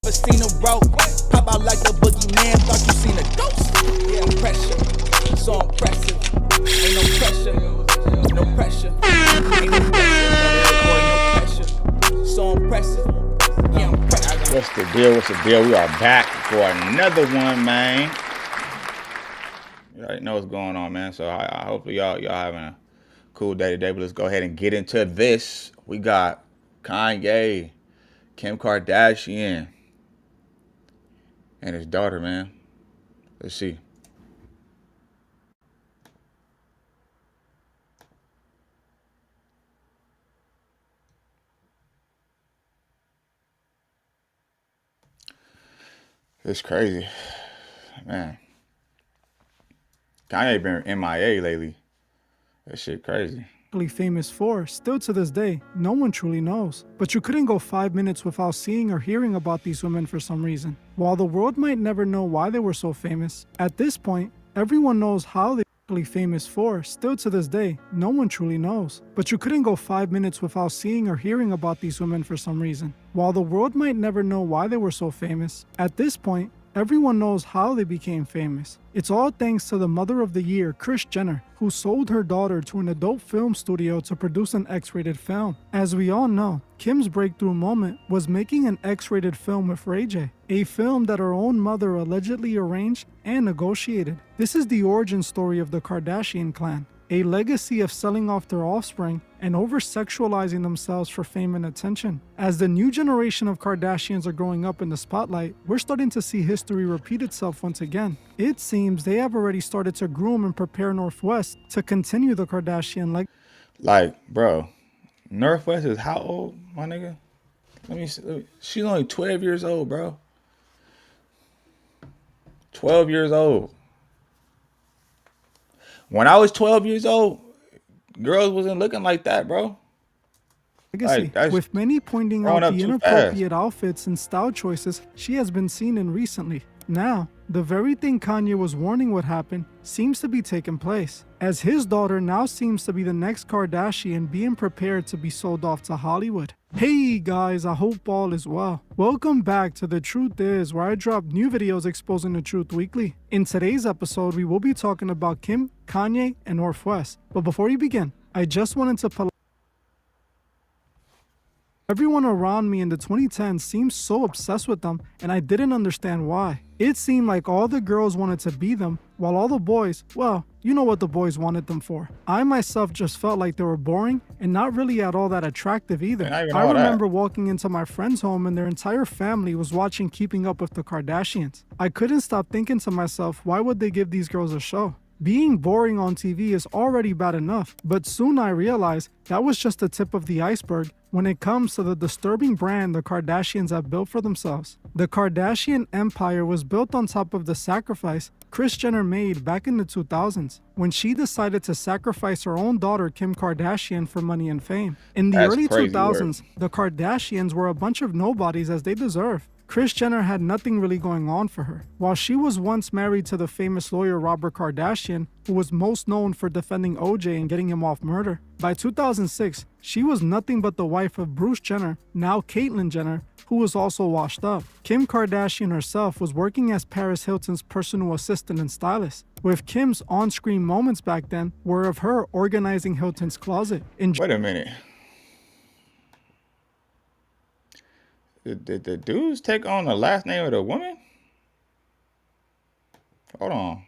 Never seen a rope. Pop out like the boogeyman. Thought you seen a ghost. Yeah, I'm pressure. So impressive. Ain't no pressure. No pressure. Ain't no pressure. No pressure. So impressive. Yeah, I'm pressure. What's the deal? What's the deal? We are back for another one, man. You already know what's going on, man. So hopefully y'all having a cool day today. But let's go ahead and get into this. We got Kanye, Kim Kardashian, and his daughter, man. Let's see. It's crazy, man. Kanye been MIA lately. That shit crazy. Famous for, still to this day, no one truly knows. But you couldn't go 5 minutes without seeing or hearing about these women for some reason. While the world might never know why they were so famous, at this point, everyone knows how they were famous for. Still to this day, no one truly knows. But you couldn't go 5 minutes without seeing or hearing about these women for some reason. While the world might never know why they were so famous, at this point, everyone knows how they became famous. It's all thanks to the mother of the year, Kris Jenner, who sold her daughter to an adult film studio to produce an X-rated film. As we all know, Kim's breakthrough moment was making an X-rated film with Ray J, a film that her own mother allegedly arranged and negotiated. This is the origin story of the Kardashian clan, a legacy of selling off their offspring and over-sexualizing themselves for fame and attention. As the new generation of Kardashians are growing up in the spotlight, we're starting to see history repeat itself once again. It seems they have already started to groom and prepare North West to continue the Kardashian legacy. Like, bro, North West is how old, my nigga? Let me see. She's only 12 years old, bro. 12 years old. When I was 12 years old, girls wasn't looking like that, bro. Like, with many pointing out the inappropriate outfits and style choices she has been seen in recently. Now, the very thing Kanye was warning would happen seems to be taking place, as his daughter now seems to be the next Kardashian being prepared to be sold off to Hollywood. Hey guys, I hope all is well. Welcome back to The Truth Is, where I drop new videos exposing the truth weekly. In today's episode, we will be talking about Kim, Kanye, and North West. But before we begin, I just wanted to everyone around me in the 2010s seemed so obsessed with them, and I didn't understand why. It seemed like all the girls wanted to be them, while all the boys, well, you know what the boys wanted them for. I myself just felt like they were boring and not really at all that attractive either. I remember walking into my friend's home and their entire family was watching Keeping Up with the Kardashians. I couldn't stop thinking to myself, why would they give these girls a show? Being boring on TV is already bad enough, but soon I realized that was just the tip of the iceberg when it comes to the disturbing brand the Kardashians have built for themselves. The Kardashian empire was built on top of the sacrifice Kris Jenner made back in the 2000s when she decided to sacrifice her own daughter Kim Kardashian for money and fame. In the early 2000s, the Kardashians were a bunch of nobodies as they deserve. Kris Jenner had nothing really going on for her. While she was once married to the famous lawyer Robert Kardashian, who was most known for defending OJ and getting him off murder, by 2006, she was nothing but the wife of Bruce Jenner, now Caitlyn Jenner, who was also washed up. Kim Kardashian herself was working as Paris Hilton's personal assistant and stylist, with Kim's on-screen moments back then were of her organizing Hilton's closet. Wait a minute. Did the dudes take on the last name of the woman? Hold on.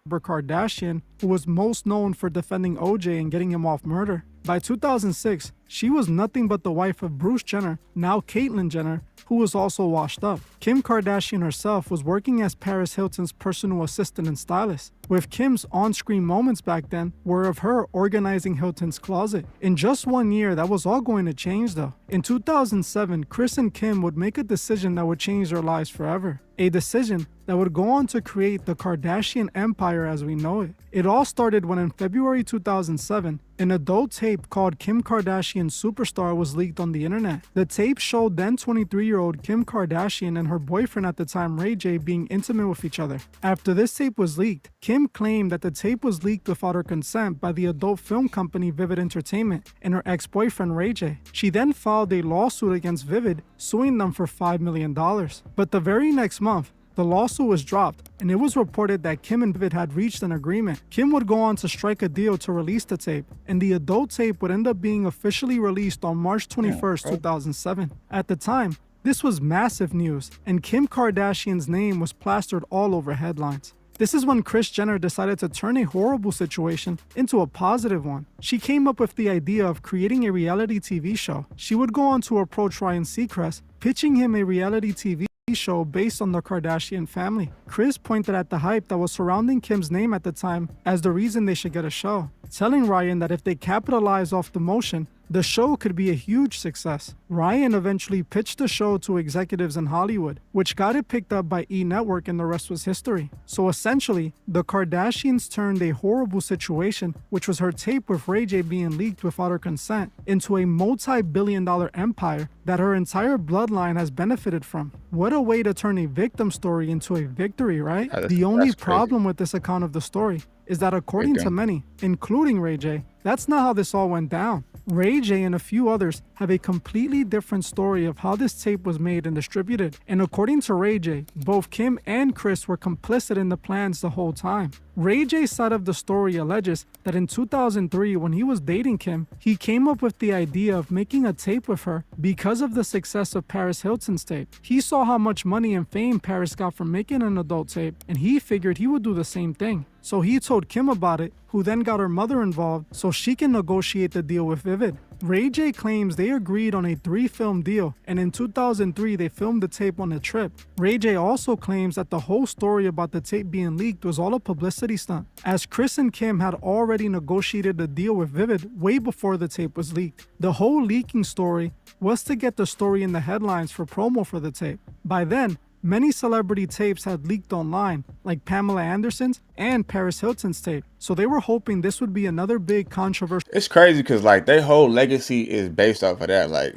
Kardashian, who was most known for defending OJ and getting him off murder. By 2006, she was nothing but the wife of Bruce Jenner, now Caitlyn Jenner, who was also washed up. Kim Kardashian herself was working as Paris Hilton's personal assistant and stylist, with Kim's on-screen moments back then were of her organizing Hilton's closet. In just 1 year, that was all going to change though. In 2007, Kris and Kim would make a decision that would change their lives forever. A decision that would go on to create the Kardashian empire as we know it. It all started when in February 2007, an adult tape called Kim Kardashian Kardashian superstar was leaked on the internet. The tape showed then 23-year-old Kim Kardashian and her boyfriend at the time, Ray J, being intimate with each other. After this tape was leaked, Kim claimed that the tape was leaked without her consent by the adult film company Vivid Entertainment and her ex-boyfriend Ray J. She then filed a lawsuit against Vivid, suing them for $5 million. But the very next month, the lawsuit was dropped, and it was reported that Kim and Vivid had reached an agreement. Kim would go on to strike a deal to release the tape, and the adult tape would end up being officially released on March 21st, 2007. At the time, this was massive news, and Kim Kardashian's name was plastered all over headlines. This is when Kris Jenner decided to turn a horrible situation into a positive one. She came up with the idea of creating a reality TV show. She would go on to approach Ryan Seacrest, pitching him a reality TV show based on the Kardashian family. Kris pointed at the hype that was surrounding Kim's name at the time as the reason they should get a show, telling Ryan that if they capitalize off the motion, the show could be a huge success. Ryan eventually pitched the show to executives in Hollywood, which got it picked up by E! Network, and the rest was history. So essentially, the Kardashians turned a horrible situation, which was her tape with Ray J being leaked without her consent, into a multi-billion-dollar empire that her entire bloodline has benefited from. What a way to turn a victim story into a victory, right? The only problem with this account of the story is that according to many, including Ray J, that's not how this all went down. Ray J and a few others have a completely different story of how this tape was made and distributed. And according to Ray J, both Kim and Kris were complicit in the plans the whole time. Ray J's side of the story alleges that in 2003, when he was dating Kim, he came up with the idea of making a tape with her because of the success of Paris Hilton's tape. He saw how much money and fame Paris got from making an adult tape, and he figured he would do the same thing. So he told Kim about it, who then got her mother involved so she can negotiate the deal with Vivid. Ray J claims they agreed on a 3-film deal, and in 2003 they filmed the tape on a trip. Ray J also claims that the whole story about the tape being leaked was all a publicity stunt, as Kris and Kim had already negotiated a deal with Vivid way before the tape was leaked. The whole leaking story was to get the story in the headlines for promo for the tape. By then, many celebrity tapes had leaked online, like Pamela Anderson's and Paris Hilton's tape, so they were hoping this would be another big controversial. It's crazy because like their whole legacy is based off of that. Like,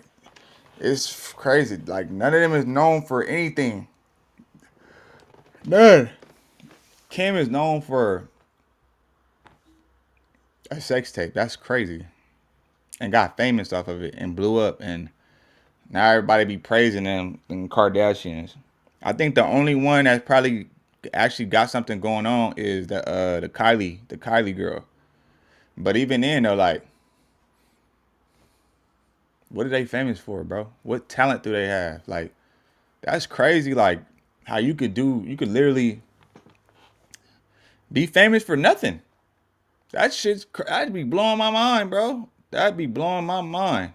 it's crazy. Like, none of them is known for anything. None. Kim is known for a sex tape. That's crazy. And got famous off of it and blew up, and now everybody be praising them and Kardashians. I think the only one that probably actually got something going on is the Kylie girl. But even then, they're like, what are they famous for, bro? What talent do they have? Like, that's crazy. Like, how you could literally be famous for nothing. That'd be blowing my mind, bro. That'd be blowing my mind.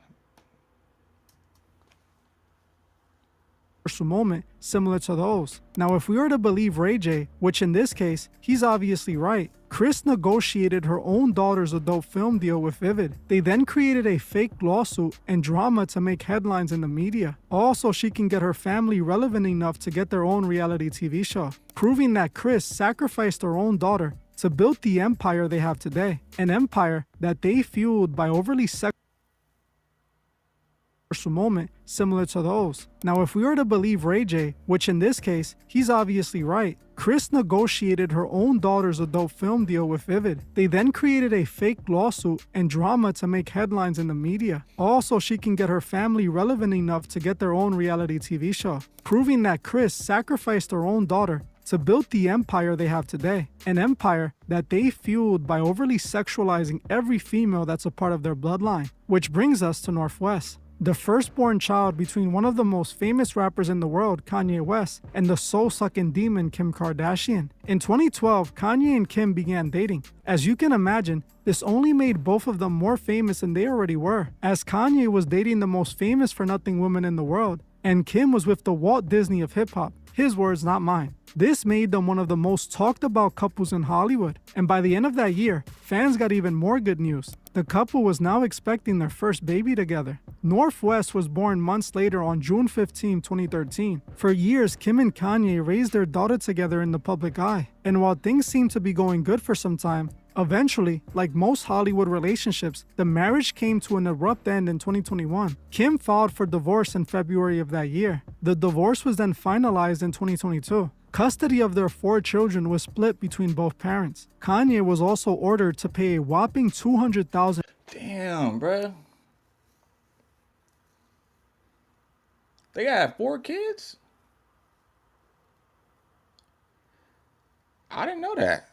Moment similar to those. Now, if we were to believe Ray J, which in this case, he's obviously right, Kris negotiated her own daughter's adult film deal with Vivid. They then created a fake lawsuit and drama to make headlines in the media. Also, she can get her family relevant enough to get their own reality TV show, proving that Kris sacrificed her own daughter to build the empire they have today, an empire that they fueled by overly sexual moment similar to those. Now, if we were to believe Ray J, which in this case, he's obviously right, Kris negotiated her own daughter's adult film deal with Vivid. They then created a fake lawsuit and drama to make headlines in the media. Also, she can get her family relevant enough to get their own reality TV show, proving that Kris sacrificed her own daughter to build the empire they have today, an empire that they fueled by overly sexualizing every female that's a part of their bloodline. Which brings us to North West, the firstborn child between one of the most famous rappers in the world, Kanye West, and the soul-sucking demon Kim Kardashian. In 2012, Kanye and Kim began dating. As you can imagine, this only made both of them more famous than they already were, as Kanye was dating the most famous for-nothing woman in the world, and Kim was with the Walt Disney of hip-hop. His words, not mine. This made them one of the most talked about couples in Hollywood, and by the end of that year, fans got even more good news. The couple was now expecting their first baby together. North West was born months later on June 15, 2013. For years, Kim and Kanye raised their daughter together in the public eye, and while things seemed to be going good for some time, Eventually, like most Hollywood relationships, the marriage came to an abrupt end in 2021. Kim filed for divorce in February of that year. The divorce was then finalized in 2022. Custody of their 4 children was split between both parents. Kanye was also ordered to pay a whopping $200,000. Damn, bro. They got 4 kids? I didn't know that.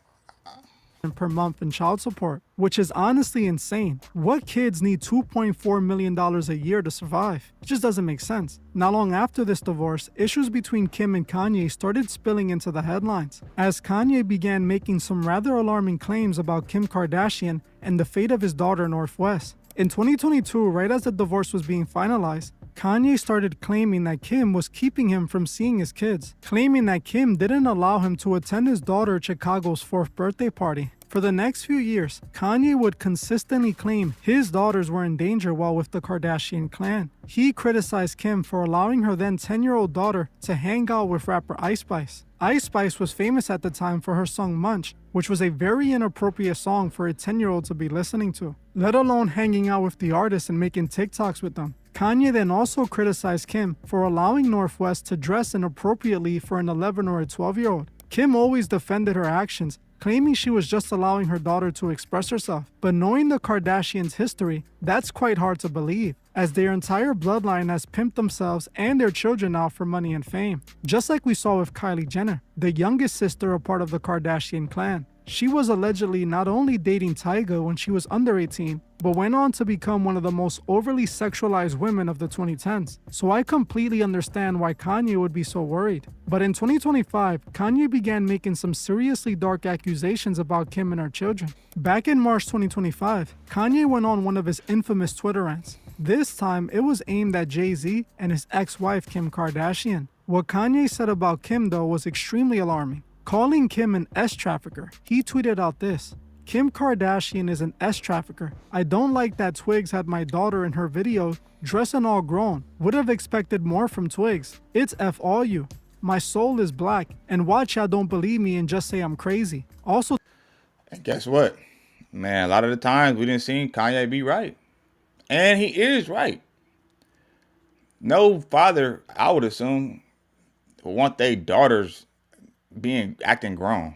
Per month in child support, which is honestly insane. What kids need $2.4 million a year to survive? It just doesn't make sense. Not long after this divorce, issues between Kim and Kanye started spilling into the headlines, as Kanye began making some rather alarming claims about Kim Kardashian and the fate of his daughter North West. In 2022, right as the divorce was being finalized, Kanye started claiming that Kim was keeping him from seeing his kids, claiming that Kim didn't allow him to attend his daughter Chicago's 4th birthday party. For the next few years, Kanye would consistently claim his daughters were in danger while with the Kardashian clan. He criticized Kim for allowing her then 10-year-old daughter to hang out with rapper Ice Spice. Ice Spice was famous at the time for her song Munch, which was a very inappropriate song for a 10-year-old to be listening to, let alone hanging out with the artist and making TikToks with them. Kanye then also criticized Kim for allowing North West to dress inappropriately for an 11 or a 12-year-old. Kim always defended her actions, claiming she was just allowing her daughter to express herself. But knowing the Kardashians' history, that's quite hard to believe, as their entire bloodline has pimped themselves and their children out for money and fame. Just like we saw with Kylie Jenner, the youngest sister a part of the Kardashian clan. She was allegedly not only dating Tyga when she was under 18, but went on to become one of the most overly sexualized women of the 2010s. So I completely understand why Kanye would be so worried. But in 2025, Kanye began making some seriously dark accusations about Kim and her children. Back in March 2025, Kanye went on one of his infamous Twitter rants. This time, it was aimed at Jay-Z and his ex-wife Kim Kardashian. What Kanye said about Kim, though, was extremely alarming. Calling Kim an S-trafficker, he tweeted out this: Kim Kardashian is an S-trafficker. I don't like that Twigs had my daughter in her video dressing all grown. Would have expected more from Twigs. It's F all you. My soul is black. And watch y'all don't believe me and just say I'm crazy. Also, And guess what? Man, a lot of the times we didn't see Kanye be right. And he is right. No father, I would assume, would want their daughters acting grown.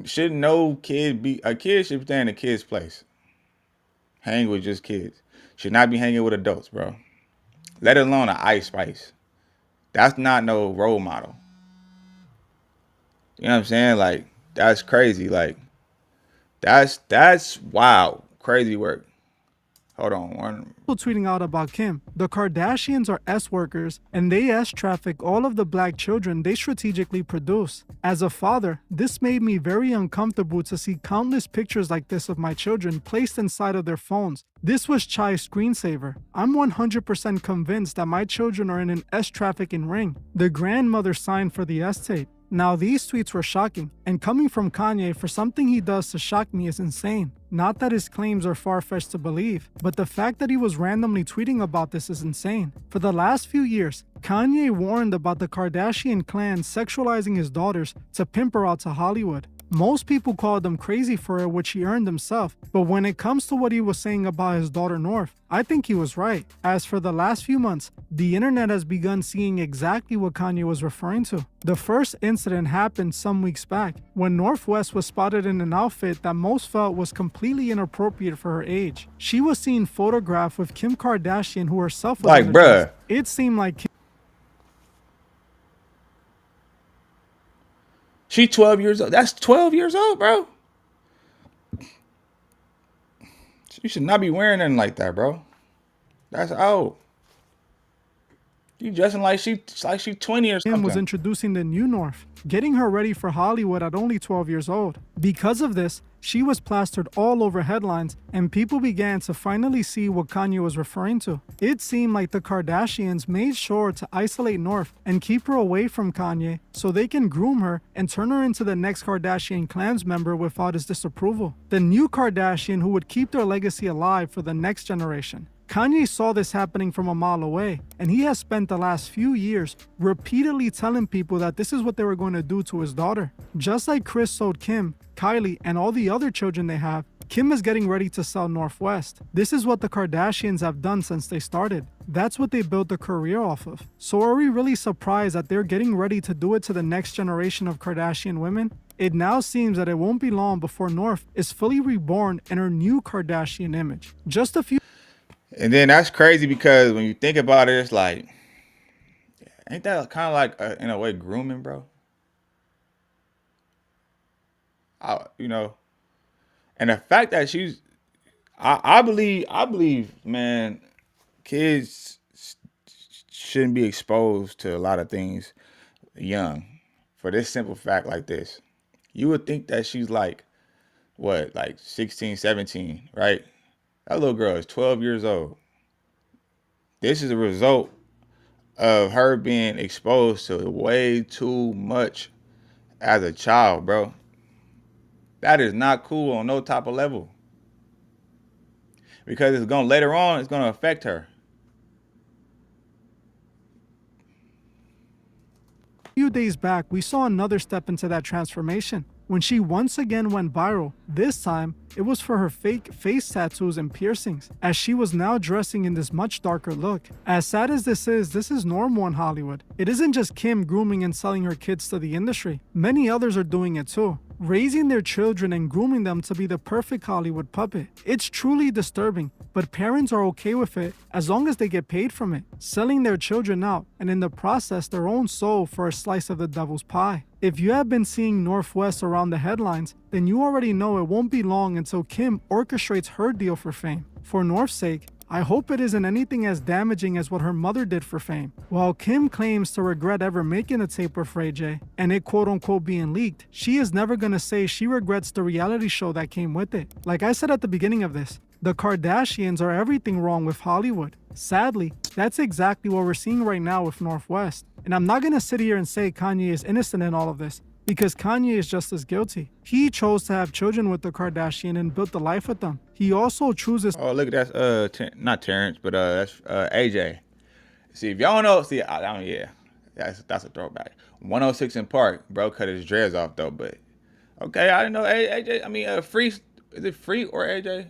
Shouldn't no kid be a kid should stay in a kid's place. Hang with just kids. Should not be hanging with adults, bro. Let alone an Ice Spice. That's not no role model. You know what I'm saying? Like, that's crazy. Like, that's wild. Crazy work. Hold on, one. tweeting out about Kim. The Kardashians are S-workers, and they S-traffic all of the black children they strategically produce. As a father, this made me very uncomfortable to see countless pictures like this of my children placed inside of their phones. This was Chai's screensaver. I'm 100% convinced that my children are in an S-trafficking ring. The grandmother signed for the S-tape. Now these tweets were shocking, and coming from Kanye for something he does to shock me is insane. Not that his claims are far-fetched to believe, but the fact that he was randomly tweeting about this is insane. For the last few years, Kanye warned about the Kardashian clan sexualizing his daughters to pimp her out to Hollywood. Most people called him crazy for it, which he earned himself, but when it comes to what he was saying about his daughter North, I think he was right. As for the last few months, the internet has begun seeing exactly what Kanye was referring to. The first incident happened some weeks back, when North West was spotted in an outfit that most felt was completely inappropriate for her age. She was seen photographed with Kim Kardashian, who herself was Like, bruh. It seemed like Kim She 12 years old. That's 12 years old, bro. You should not be wearing nothing like that, bro. That's old. You dressing like she 20 or something. was introducing the new North, getting her ready for Hollywood at only 12 years old. Because of this, she was plastered all over headlines, and people began to finally see what Kanye was referring to. It seemed like the Kardashians made sure to isolate North and keep her away from Kanye so they can groom her and turn her into the next Kardashian clan's member without his disapproval. The new Kardashian who would keep their legacy alive for the next generation. Kanye saw this happening from a mile away, and he has spent the last few years repeatedly telling people that this is what they were going to do to his daughter. Just like Kris sold Kim, Kylie, and all the other children they have, Kim is getting ready to sell North West. This is what the Kardashians have done since they started. That's what they built their career off of. So are we really surprised that they're getting ready to do it to the next generation of Kardashian women? It now seems that it won't be long before North is fully reborn in her new Kardashian image. Just a few. And then that's crazy because when you think about it, it's like, ain't that kind of like, in a way, grooming, bro? You know, and the fact that I believe, man, kids shouldn't be exposed to a lot of things young for this simple fact like this. You would think that she's like, what, like 16, 17, right? That little girl is 12 years old. This is a result of her being exposed to way too much as a child, bro. That is not cool on no type of level. Because later on, it's gonna affect her. A few days back, we saw another step into that transformation when she once again went viral. This time, it was for her fake face tattoos and piercings, as she was now dressing in this much darker look. As sad as this is normal in Hollywood. It isn't just Kim grooming and selling her kids to the industry. Many others are doing it too, raising their children and grooming them to be the perfect Hollywood puppet. It's truly disturbing, but parents are okay with it as long as they get paid from it, selling their children out and in the process their own soul for a slice of the devil's pie. If you have been seeing North West around the headlines, then you already know it won't be long until Kim orchestrates her deal for fame. For North's sake, I hope it isn't anything as damaging as what her mother did for fame. While Kim claims to regret ever making a tape with Ray J, and it quote-unquote being leaked, she is never gonna say she regrets the reality show that came with it. Like I said at the beginning of this, the Kardashians are everything wrong with Hollywood. Sadly, that's exactly what we're seeing right now with North West. And I'm not gonna sit here and say Kanye is innocent in all of this, because Kanye is just as guilty. He chose to have children with the Kardashian and built a life with them. He also chooses— Oh, look at that, not Terrence, but that's AJ. See, if y'all don't know, yeah, that's a throwback. 106 in Park, bro, cut his dreads off though, but okay, I didn't know AJ. I mean, Free, is it Free or AJ?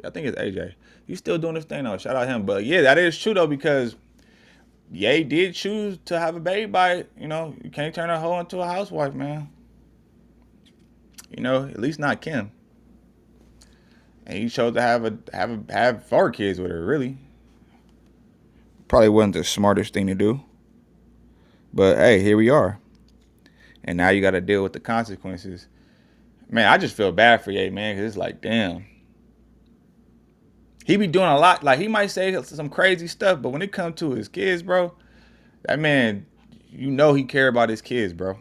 I think it's AJ. He's still doing this thing though. Shout out him, but yeah, that is true though, because Ye did choose to have a baby by, you know, you can't turn a hoe into a housewife, man. You know, at least not Kim. And he chose to have 4 kids with her, really. Probably wasn't the smartest thing to do. But hey, here we are. And now you got to deal with the consequences. Man, I just feel bad for Ye, man, because it's like, damn. He be doing a lot. Like, he might say some crazy stuff, but when it comes to his kids, bro, that man, you know he care about his kids, bro.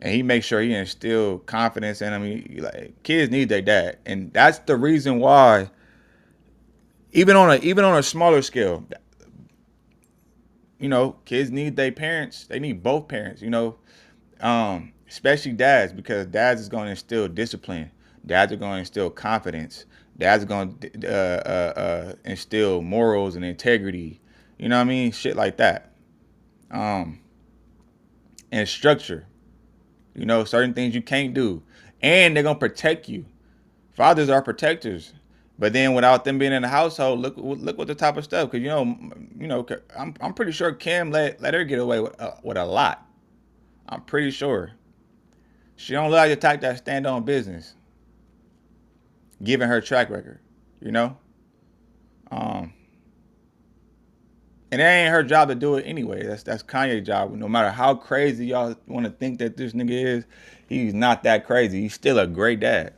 And he makes sure he instill confidence in them. Like, kids need their dad. And that's the reason why, even on a smaller scale, you know, kids need their parents. They need both parents, you know, especially dads, because dads is going to instill discipline. Dads are going to instill confidence. Dads are going to instill morals and integrity. You know what I mean? Shit like that. And structure. You know, certain things you can't do. And they're going to protect you. Fathers are protectors. But then without them being in the household, look what the type of stuff. Because, you know, I'm pretty sure Kim let her get away with a lot. I'm pretty sure. She don't like the type that stand on business. Given her track record, you know? And it ain't her job to do it anyway. That's Kanye's job. No matter how crazy y'all want to think that this nigga is, he's not that crazy. He's still a great dad.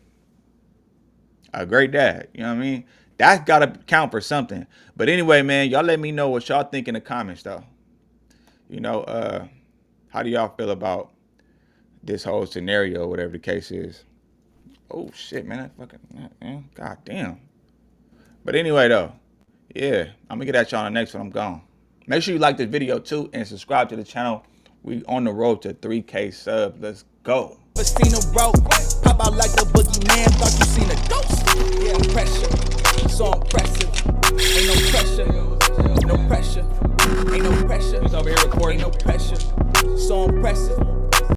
A great dad. You know what I mean? That's got to count for something. But anyway, man, y'all let me know what y'all think in the comments, though. You know, how do y'all feel about this whole scenario, whatever the case is? Oh, shit, man. That fucking, man. God damn. But anyway, though. Yeah. I'm going to get at y'all on the next one. I'm gone. Make sure you like this video, too, and subscribe to the channel. We on the road to 3K subs. Let's go. Seen a rope, pop out like the boogeyman, thought you seen a ghost.